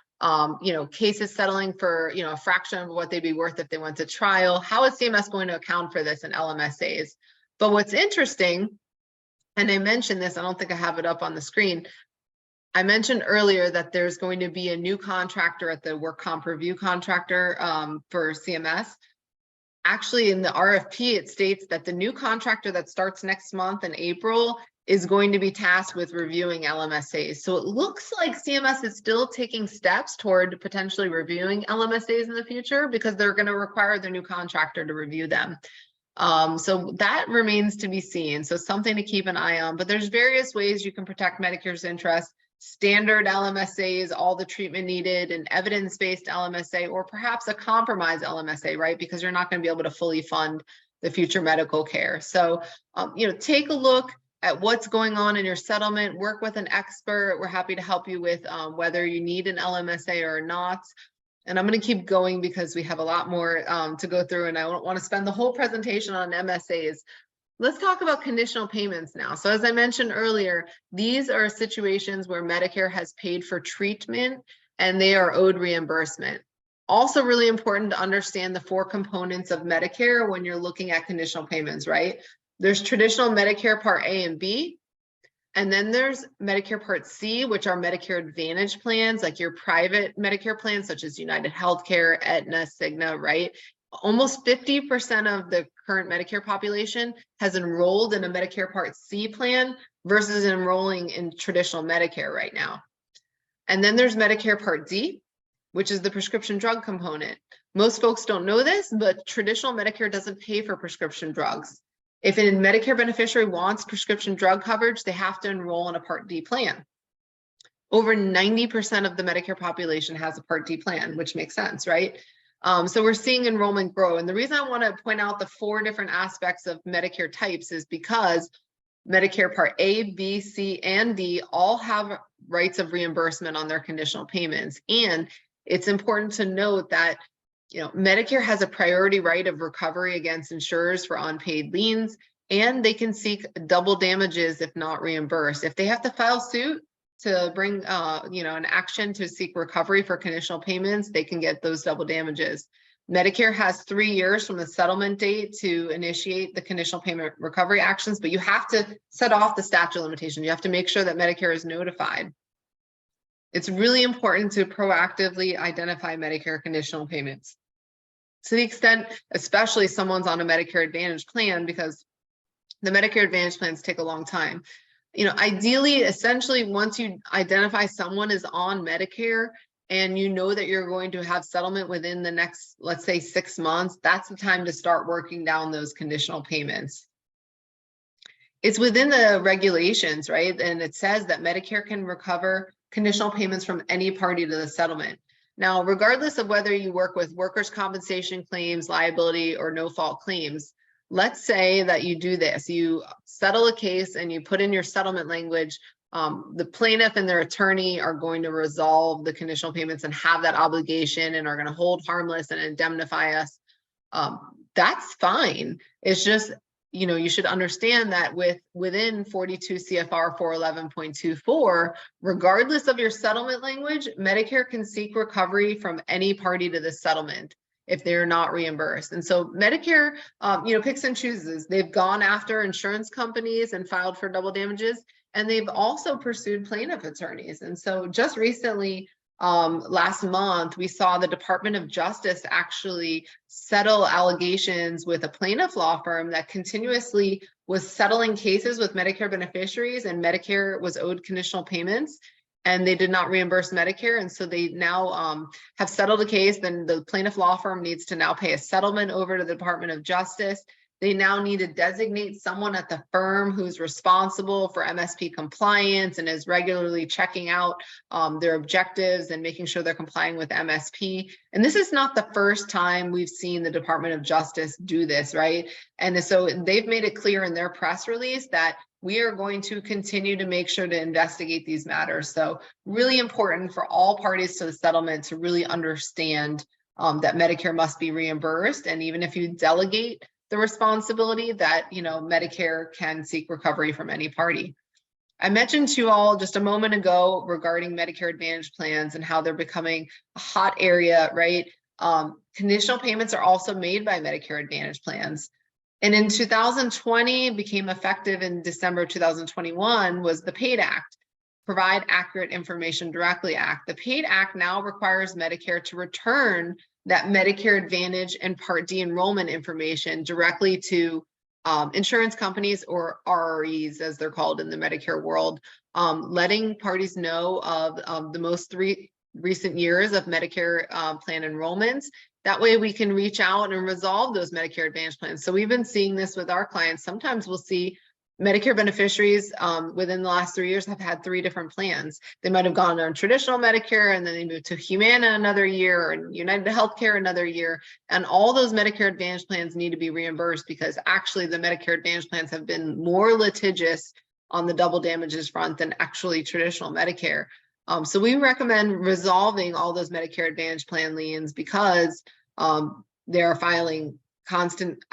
you know, cases settling for, you know, a fraction of what they'd be worth if they went to trial. How is CMS going to account for this in LMSAs? But what's interesting, and I mentioned this, I don't think I have it up on the screen, I mentioned earlier that there's going to be a new contractor at the work comp review contractor for CMS. Actually, in the RFP, it states that the new contractor that starts next month in April is going to be tasked with reviewing LMSAs. So it looks like CMS is still taking steps toward potentially reviewing LMSAs in the future because they're going to require their new contractor to review them. So that remains to be seen. So something to keep an eye on, but there's various ways you can protect Medicare's interest. Standard LMSAs, all the treatment needed, an evidence-based LMSA, or perhaps a compromise LMSA, right? Because you're not going to be able to fully fund the future medical care. So, you know, take a look at what's going on in your settlement, work with an expert. We're happy to help you with whether you need an LMSA or not. And I'm going to keep going because we have a lot more to go through, and I don't want to spend the whole presentation on MSAs. Let's talk about conditional payments now. So as I mentioned earlier, these are situations where Medicare has paid for treatment and they are owed reimbursement. Also really important to understand the 4 components of Medicare when you're looking at conditional payments, right? There's traditional Medicare Part A and B, and then there's Medicare Part C, which are Medicare Advantage plans, like your private Medicare plans, such as United Healthcare, Aetna, Cigna, right? Almost 50% of the current Medicare population has enrolled in a Medicare Part C plan versus enrolling in traditional Medicare right now. And then there's Medicare Part D, which is the prescription drug component. Most folks don't know this, but traditional Medicare doesn't pay for prescription drugs. If a Medicare beneficiary wants prescription drug coverage, they have to enroll in a Part D plan. Over 90% of the Medicare population has a Part D plan, which makes sense, right? So we're seeing enrollment grow. And the reason I want to point out the 4 different aspects of Medicare types is because Medicare Part A, B, C, and D all have rights of reimbursement on their conditional payments. And it's important to note that, you know, Medicare has a priority right of recovery against insurers for unpaid liens, and they can seek double damages if not reimbursed. If they have to file suit to bring, you know, an action to seek recovery for conditional payments, they can get those double damages. Medicare has 3 years from the settlement date to initiate the conditional payment recovery actions, but you have to set off the statute of limitations. You have to make sure that Medicare is notified. It's really important to proactively identify Medicare conditional payments. To the extent, especially someone's on a Medicare Advantage plan, because the Medicare Advantage plans take a long time. You know, ideally, essentially, once you identify someone is on Medicare and you know that you're going to have settlement within the next, let's say, 6 months, that's the time to start working down those conditional payments. It's within the regulations, right? And it says that Medicare can recover conditional payments from any party to the settlement. Now, regardless of whether you work with workers' compensation claims, liability, or no-fault claims, let's say that you do this. You settle a case and you put in your settlement language, the plaintiff and their attorney are going to resolve the conditional payments and have that obligation and are going to hold harmless and indemnify us. That's fine. It's just, you know, you should understand that within 42 CFR 411.24, regardless of your settlement language, Medicare can seek recovery from any party to the settlement if they're not reimbursed. And so Medicare, you know, picks and chooses. They've gone after insurance companies and filed for double damages, and they've also pursued plaintiff attorneys. And so just recently, last month, we saw the Department of Justice actually settle allegations with a plaintiff law firm that continuously was settling cases with Medicare beneficiaries, and Medicare was owed conditional payments, and they did not reimburse Medicare. And so they now have settled a case. Then the plaintiff law firm needs to now pay a settlement over to the Department of Justice. They now need to designate someone at the firm who's responsible for MSP compliance and is regularly checking out their objectives and making sure they're complying with MSP. And this is not the first time we've seen the Department of Justice do this, right? And so they've made it clear in their press release that we are going to continue to make sure to investigate these matters. So really important for all parties to the settlement to really understand that Medicare must be reimbursed. And even if you delegate the responsibility, that, you know, Medicare can seek recovery from any party. I mentioned to you all just a moment ago regarding Medicare Advantage plans and how they're becoming a hot area, right? Conditional payments are also made by Medicare Advantage plans. And in 2020, became effective in December 2021, was the PAID Act, Provide Accurate Information Directly Act. The PAID Act now requires Medicare to return that Medicare Advantage and Part D enrollment information directly to insurance companies, or RREs as they're called in the Medicare world, letting parties know of the most recent years of Medicare plan enrollments. That way we can reach out and resolve those Medicare Advantage plans. So we've been seeing this with our clients. Sometimes we'll see Medicare beneficiaries within the last 3 years have had 3 different plans. They might have gone on traditional Medicare and then they moved to Humana another year and United Healthcare another year. And all those Medicare Advantage plans need to be reimbursed because actually the Medicare Advantage plans have been more litigious on the double damages front than actually traditional Medicare. So we recommend resolving all those Medicare Advantage plan liens because they are filing constant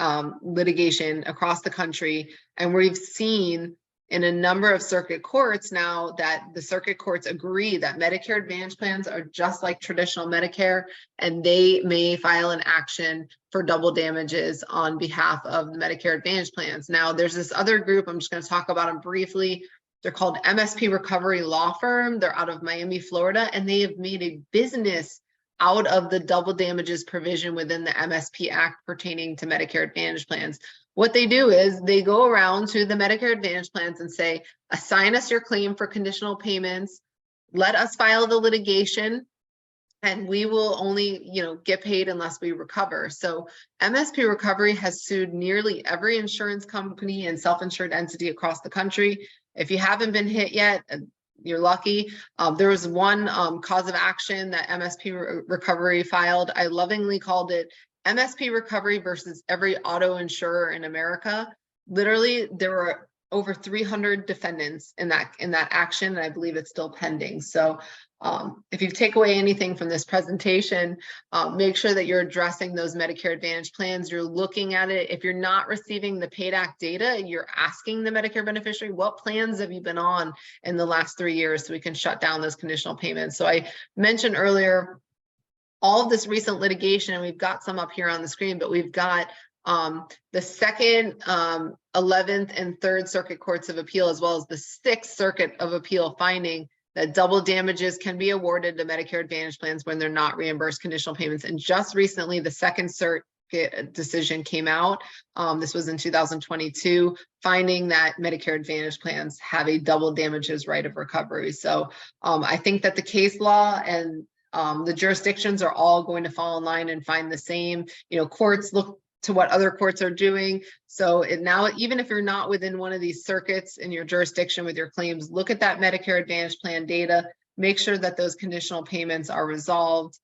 litigation across the country. And we've seen in a number of circuit courts now that the circuit courts agree that Medicare Advantage plans are just like traditional Medicare, and they may file an action for double damages on behalf of the Medicare Advantage plans. Now, there's this other group, I'm just going to talk about them briefly. They're called MSP Recovery Law Firm. They're out of Miami, Florida, and they have made a business out of the double damages provision within the MSP Act pertaining to Medicare Advantage plans. What they do is they go around to the Medicare Advantage plans and say, assign us your claim for conditional payments, let us file the litigation, and we will only, get paid unless we recover. So MSP Recovery has sued nearly every insurance company and self-insured entity across the country. If you haven't been hit yet, you're lucky. There was one cause of action that MSP Recovery filed. I lovingly called it MSP Recovery versus every auto insurer in America. Literally, there were over 300 defendants in that action, and I believe it's still pending. So if you take away anything from this presentation, make sure that you're addressing those Medicare Advantage plans. You're looking at it. If you're not receiving the PAID Act data, you're asking the Medicare beneficiary, what plans have you been on in the last 3 years so we can shut down those conditional payments. So I mentioned earlier, all of this recent litigation, and we've got some up here on the screen, but we've got the Second, 11th, and Third Circuit Courts of Appeal, as well as the Sixth Circuit of Appeal, finding that double damages can be awarded to Medicare Advantage plans when they're not reimbursed conditional payments. And just recently, the Second Circuit decision came out. This was in 2022, finding that Medicare Advantage plans have a double damages right of recovery. So I think that the case law and the jurisdictions are all going to fall in line and find the same. Courts look to what other courts are doing. So now, even if you're not within one of these circuits in your jurisdiction with your claims, look at that Medicare Advantage plan data, make sure that those conditional payments are resolved.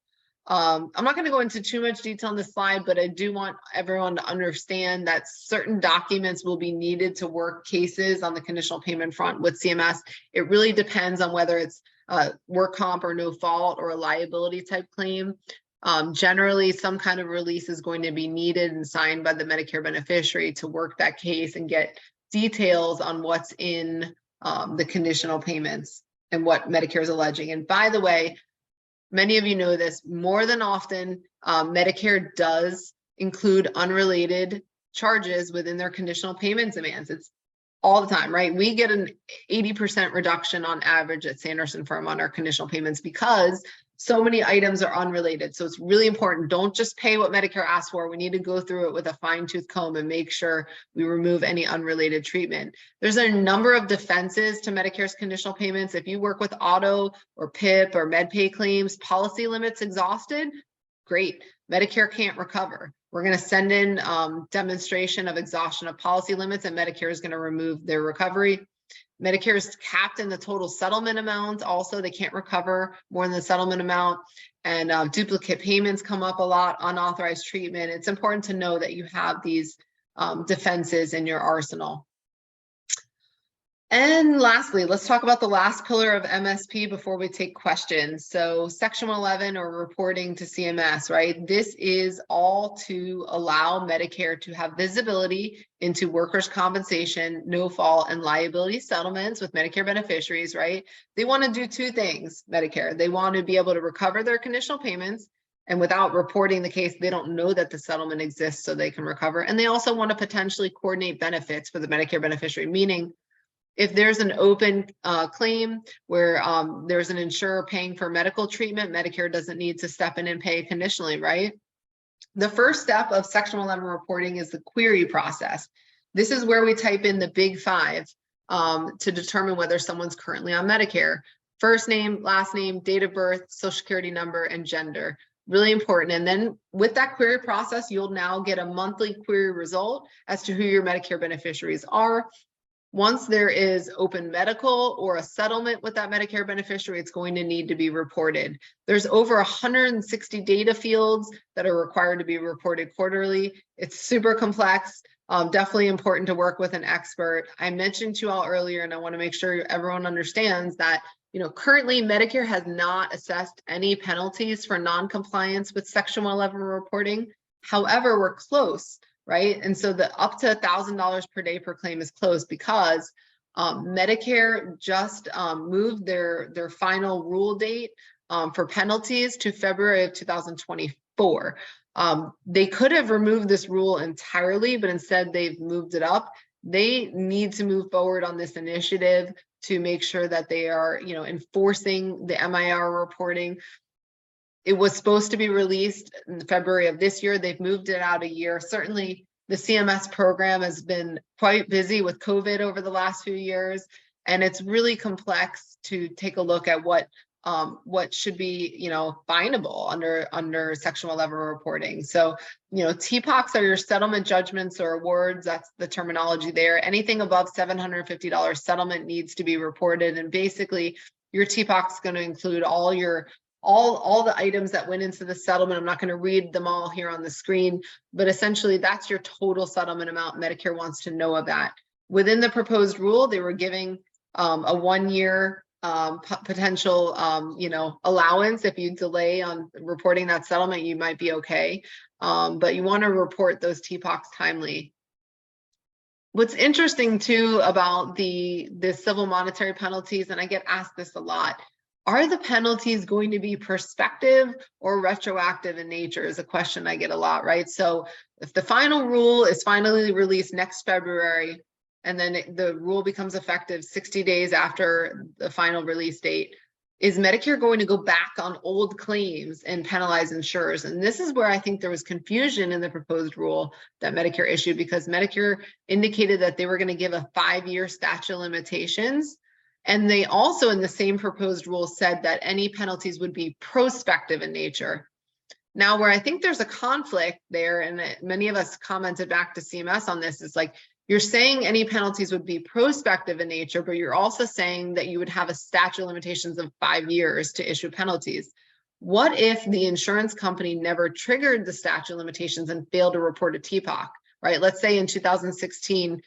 I'm not going to go into too much detail on this slide, but I do want everyone to understand that certain documents will be needed to work cases on the conditional payment front with CMS. It really depends on whether it's work comp or no fault or a liability type claim. Generally, some kind of release is going to be needed and signed by the Medicare beneficiary to work that case and get details on what's in the conditional payments and what Medicare is alleging. And by the way, many of you know this, more than often, Medicare does include unrelated charges within their conditional payment demands. It's all the time, right? We get an 80% reduction on average at Sanderson Firm on our conditional payments because so many items are unrelated. So it's really important. Don't just pay what Medicare asks for. We need to go through it with a fine-tooth comb and make sure we remove any unrelated treatment. There's a number of defenses to Medicare's conditional payments. If you work with auto or PIP or MedPay claims, policy limits exhausted, great. Medicare can't recover. We're going to send in demonstration of exhaustion of policy limits, and Medicare is going to remove their recovery. Medicare is capped in the total settlement amount. Also, they can't recover more than the settlement amount. And duplicate payments come up a lot, unauthorized treatment. It's important to know that you have these defenses in your arsenal. And lastly, let's talk about the last pillar of MSP before we take questions. So Section 11, or reporting to CMS, right? This is all to allow Medicare to have visibility into workers' compensation, no fault, and liability settlements with Medicare beneficiaries, right? They want to do two things, Medicare. They want to be able to recover their conditional payments, and without reporting the case, they don't know that the settlement exists so they can recover. And they also want to potentially coordinate benefits for the Medicare beneficiary, meaning if there's an open claim where there's an insurer paying for medical treatment, Medicare doesn't need to step in and pay conditionally, right? The first step of Section 11 reporting is the query process. This is where we type in the big five to determine whether someone's currently on Medicare. First name, last name, date of birth, social security number, and gender. Really important. And then with that query process, you'll now get a monthly query result as to who your Medicare beneficiaries are. Once there is open medical or a settlement with that Medicare beneficiary, it's going to need to be reported. There's over 160 data fields that are required to be reported quarterly. It's super complex, definitely important to work with an expert. I mentioned to you all earlier, and I want to make sure everyone understands that, currently Medicare has not assessed any penalties for non-compliance with Section 11 reporting. However, we're close. Right. And so the up to $1,000 per day per claim is closed because Medicare just moved their final rule date for penalties to February of 2024. They could have removed this rule entirely, but instead they've moved it up. They need to move forward on this initiative to make sure that they are, enforcing the MIR reporting. It was supposed to be released in February of this year. They've moved it out a year. Certainly, the CMS program has been quite busy with COVID over the last few years, and it's really complex to take a look at what should be, finable under Section 11 reporting. So, TPOCs are your settlement judgments or awards. That's the terminology there. Anything above $750 settlement needs to be reported, and basically, your TPOC is going to include all the items that went into the settlement. I'm not going to read them all here on the screen, but essentially that's your total settlement amount. Medicare wants to know of that. Within the proposed rule, they were giving a 1 year potential, allowance. If you delay on reporting that settlement, you might be okay. But you want to report those TPOCs timely. What's interesting too about the civil monetary penalties, and I get asked this a lot, are the penalties going to be prospective or retroactive in nature is a question I get a lot, right? So if the final rule is finally released next February, and then the rule becomes effective 60 days after the final release date, is Medicare going to go back on old claims and penalize insurers? And this is where I think there was confusion in the proposed rule that Medicare issued, because Medicare indicated that they were going to give a 5-year statute of limitations. And they also, in the same proposed rule, said that any penalties would be prospective in nature. Now, where I think there's a conflict there, and many of us commented back to CMS on this, is like, you're saying any penalties would be prospective in nature, but you're also saying that you would have a statute of limitations of 5 years to issue penalties. What if the insurance company never triggered the statute of limitations and failed to report a TPOC, right? Let's say in 2016,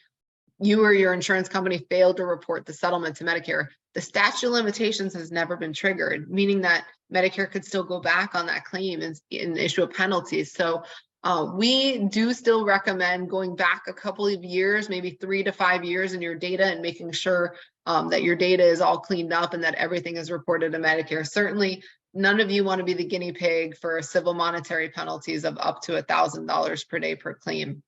you or your insurance company failed to report the settlement to Medicare. The statute of limitations has never been triggered, meaning that Medicare could still go back on that claim and issue a penalty. So we do still recommend going back a couple of years, maybe 3 to 5 years in your data, and making sure that your data is all cleaned up and that everything is reported to Medicare. Certainly, none of you want to be the guinea pig for civil monetary penalties of up to $1,000 per day per claim.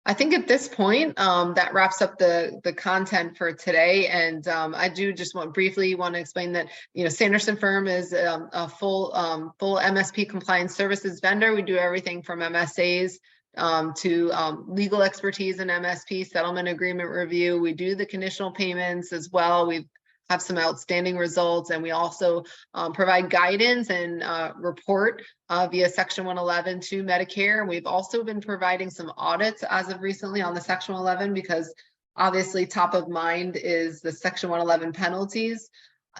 I think at this point, that wraps up the content for today. And I do just briefly want to explain that, Sanderson Firm is a full MSP compliance services vendor. We do everything from MSAs to legal expertise in MSP, settlement agreement review. We do the conditional payments as well. We have some outstanding results, and we also provide guidance and report via Section 111 to Medicare. And we've also been providing some audits as of recently on the Section 111, because obviously top of mind is the Section 111 penalties.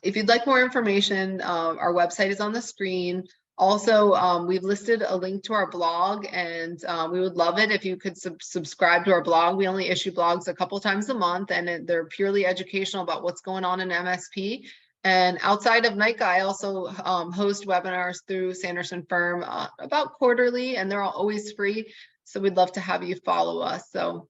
If you'd like more information, our website is on the screen. Also, we've listed a link to our blog, and we would love it if you could subscribe to our blog. We only issue blogs a couple times a month, and they're purely educational about what's going on in MSP. And outside of NYCA, I also host webinars through Sanderson Firm about quarterly, and they're always free. So we'd love to have you follow us. So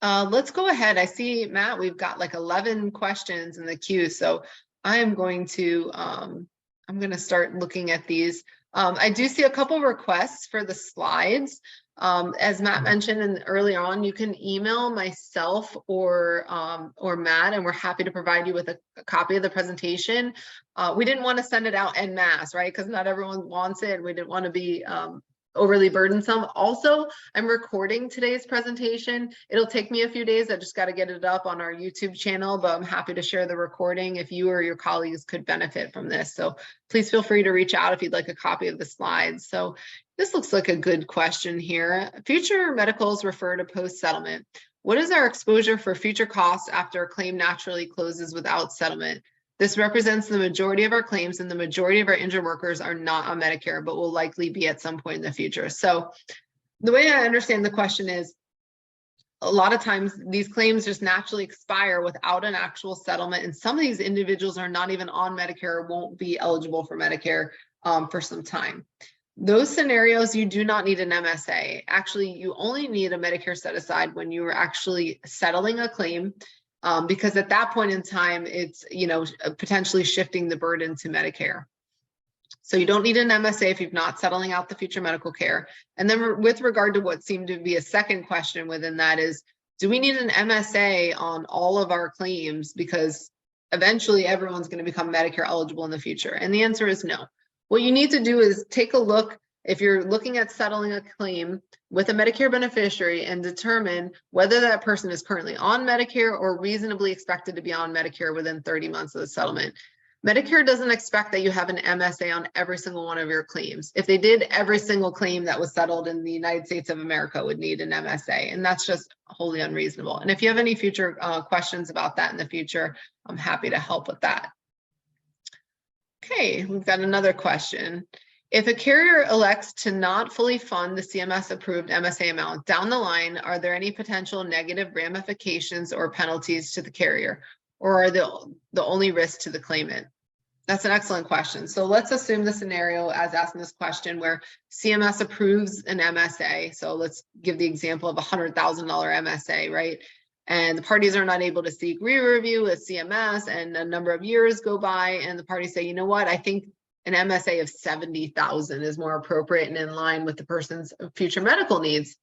let's go ahead. I see, Matt, we've got like 11 questions in the queue. So I am going to I'm going to start looking at these. I do see a couple requests for the slides. As Matt mentioned earlier on, you can email myself or Matt, and we're happy to provide you with a copy of the presentation. We didn't want to send it out en masse, right? Because not everyone wants it. We didn't want to be overly burdensome. Also, I'm recording today's presentation. It'll take me a few days. I just got to get it up on our YouTube channel, but I'm happy to share the recording if you or your colleagues could benefit from this. So please feel free to reach out if you'd like a copy of the slides. So this looks like a good question here. Future medicals refer to post-settlement. What is our exposure for future costs after a claim naturally closes without settlement? This represents the majority of our claims, and the majority of our injured workers are not on Medicare, but will likely be at some point in the future. So the way I understand the question is, a lot of times these claims just naturally expire without an actual settlement, and some of these individuals are not even on Medicare, won't be eligible for Medicare for some time. Those scenarios, you do not need an MSA. Actually, you only need a Medicare set aside when you are actually settling a claim. because at that point in time, it's, you know, potentially shifting the burden to Medicare. So you don't need an MSA if you're not settling out the future medical care. And then with regard to what seemed to be a second question within that is, do we need an MSA on all of our claims? Because eventually everyone's going to become Medicare eligible in the future. And the answer is no. What you need to do is take a look, if you're looking at settling a claim with a Medicare beneficiary, and determine whether that person is currently on Medicare or reasonably expected to be on Medicare within 30 months of the settlement. Medicare doesn't expect that you have an MSA on every single one of your claims. If they did, every single claim that was settled in the United States of America would need an MSA, and that's just wholly unreasonable. And if you have any future questions about that in the future, I'm happy to help with that. Okay, we've got another question. If a carrier elects to not fully fund the CMS approved MSA amount down the line, are there any potential negative ramifications or penalties to the carrier, or are the only risk to the claimant? That's an excellent question. So let's assume the scenario as asked in this question where CMS approves an MSA. So let's give the example of a $100,000 MSA, right? And the parties are not able to seek re-review with CMS, and a number of years go by, and the parties say, you know what, I think an MSA of 70,000 is more appropriate and in line with the person's future medical needs.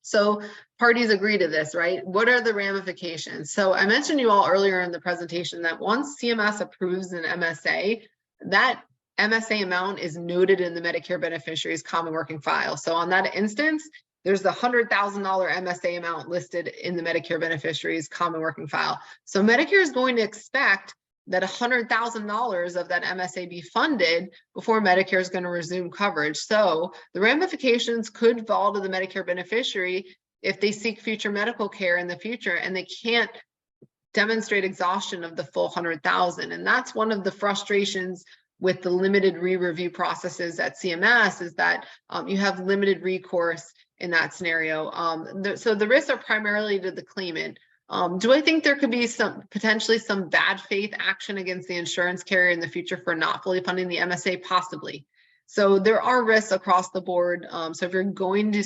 So parties agree to this, right? What are the ramifications? So I mentioned you all earlier in the presentation that once CMS approves an MSA, that MSA amount is noted in the Medicare beneficiary's common working file. So on that instance, there's the $100,000 MSA amount listed in the Medicare beneficiary's common working file. So Medicare is going to expect that $100,000 of that MSA be funded before Medicare is going to resume coverage. So the ramifications could fall to the Medicare beneficiary if they seek future medical care in the future and they can't demonstrate exhaustion of the full $100,000. And that's one of the frustrations with the limited re-review processes at CMS, is that you have limited recourse in that scenario. So the risks are primarily to the claimant. Do I think there could be potentially some bad faith action against the insurance carrier in the future for not fully funding the MSA? Possibly. So there are risks across the board. So if you're going to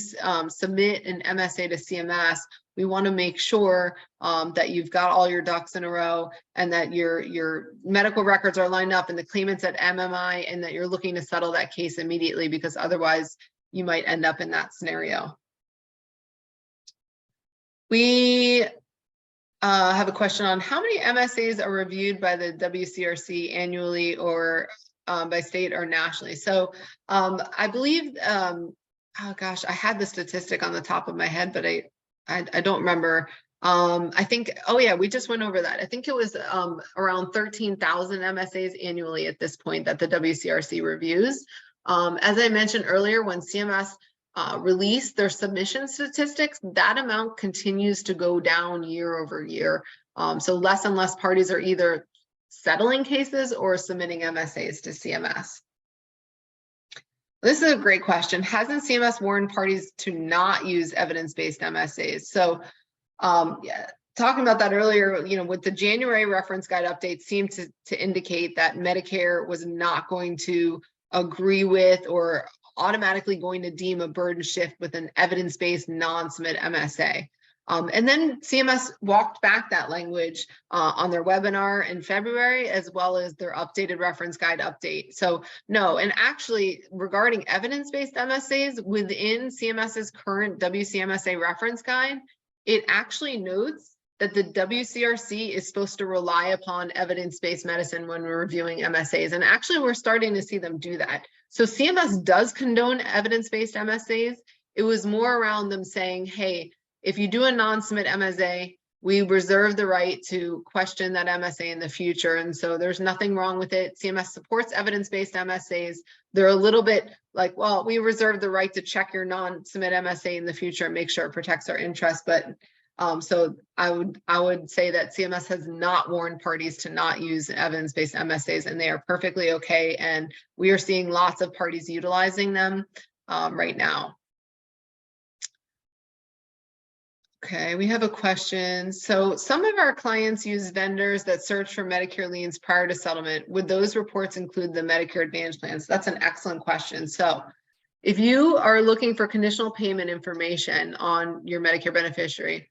submit an MSA to CMS, we want to make sure that you've got all your ducks in a row, and that your medical records are lined up and the claimant's at MMI, and that you're looking to settle that case immediately, because otherwise you might end up in that scenario. We have a question on how many MSAs are reviewed by the WCRC annually, or by state or nationally. So I believe, oh gosh, I had the statistic on the top of my head, but I don't remember. I think, oh yeah, we just went over that. I think it was around 13,000 MSAs annually at this point that the WCRC reviews. As I mentioned earlier, when CMS release their submission statistics, that amount continues to go down year over year. So less and less parties are either settling cases or submitting MSAs to CMS. This is a great question. Hasn't CMS warned parties to not use evidence-based MSAs? So yeah, talking about that earlier, you know, with the January reference guide update seemed to indicate that Medicare was not going to agree with or automatically going to deem a burden shift with an evidence-based non-submit MSA. And then CMS walked back that language on their webinar in February, as well as their updated reference guide update. So no, and actually regarding evidence-based MSAs within CMS's current WCMSA reference guide, it actually notes that the WCRC is supposed to rely upon evidence-based medicine when we're reviewing MSAs. And actually we're starting to see them do that. So CMS does condone evidence-based MSAs. It was more around them saying, hey, if you do a non-submit MSA, we reserve the right to question that MSA in the future. And so there's nothing wrong with it. CMS supports evidence-based MSAs. They're a little bit like, well, we reserve the right to check your non-submit MSA in the future and make sure it protects our interests. But so I would say that CMS has not warned parties to not use evidence-based MSAs, and they are perfectly okay. And we are seeing lots of parties utilizing them right now. Okay, we have a question. So some of our clients use vendors that search for Medicare liens prior to settlement. Would those reports include the Medicare Advantage plans? That's an excellent question. So if you are looking for conditional payment information on your Medicare beneficiary,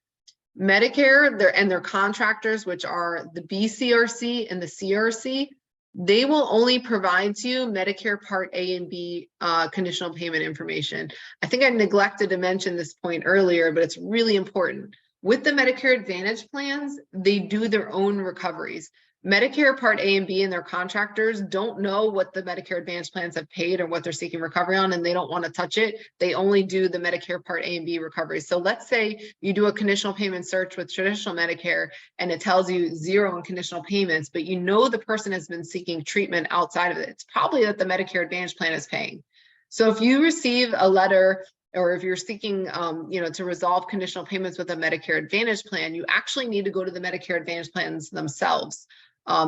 Medicare, their contractors, which are the BCRC and the CRC, they will only provide to you Medicare Part A and B conditional payment information. I think I neglected to mention this point earlier, but it's really important. With the Medicare Advantage plans, they do their own recoveries. Medicare Part A and B and their contractors don't know what the Medicare Advantage plans have paid or what they're seeking recovery on, and they don't want to touch it. They only do the Medicare Part A and B recovery. So let's say you do a conditional payment search with traditional Medicare and it tells you 0 in conditional payments, but you know the person has been seeking treatment outside of it. It's probably that the Medicare Advantage plan is paying. So if you receive a letter or if you're seeking, to resolve conditional payments with a Medicare Advantage plan, you actually need to go to the Medicare Advantage plans themselves.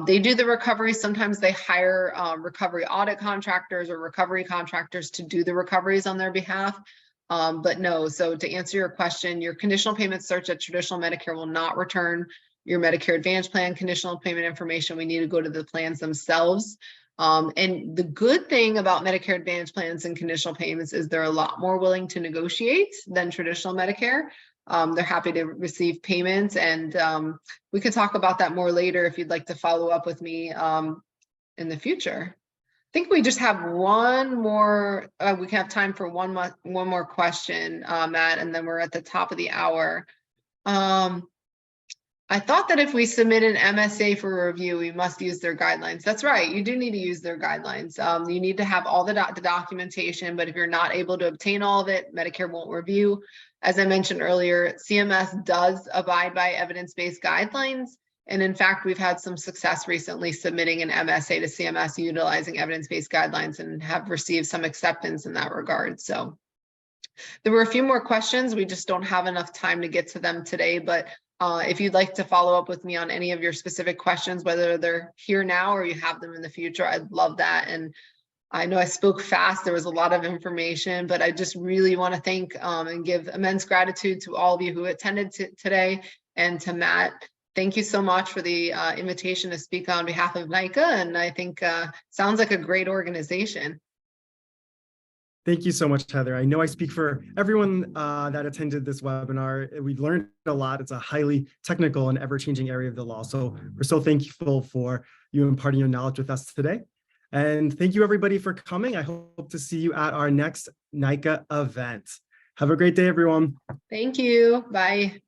They do the recovery. Sometimes they hire recovery audit contractors or recovery contractors to do the recoveries on their behalf. But no, so to answer your question, your conditional payment search at traditional Medicare will not return your Medicare Advantage plan conditional payment information. We need to go to the plans themselves. And the good thing about Medicare Advantage plans and conditional payments is they're a lot more willing to negotiate than traditional Medicare. They're happy to receive payments, and we could talk about that more later if you'd like to follow up with me in the future. I think we just have one more, we can have time for one more question, Matt, and then we're at the top of the hour. I thought that if we submit an MSA for review, we must use their guidelines. That's right. You do need to use their guidelines. You need to have all the documentation, but if you're not able to obtain all of it, Medicare won't review. As I mentioned earlier, CMS does abide by evidence-based guidelines. And in fact, we've had some success recently submitting an MSA to CMS utilizing evidence-based guidelines and have received some acceptance in that regard. So there were a few more questions. We just don't have enough time to get to them today, but if you'd like to follow up with me on any of your specific questions, whether they're here now or you have them in the future, I'd love that. And I know I spoke fast, there was a lot of information, but I just really want to thank and give immense gratitude to all of you who attended today, and to Matt. Thank you so much for the invitation to speak on behalf of NYCA, and I think sounds like a great organization. Thank you so much, Heather. I know I speak for everyone that attended this webinar. We've learned a lot. It's a highly technical and ever-changing area of the law. So we're so thankful for you imparting your knowledge with us today. And thank you, everybody, for coming. I hope to see you at our next NYCA event. Have a great day, everyone. Thank you. Bye.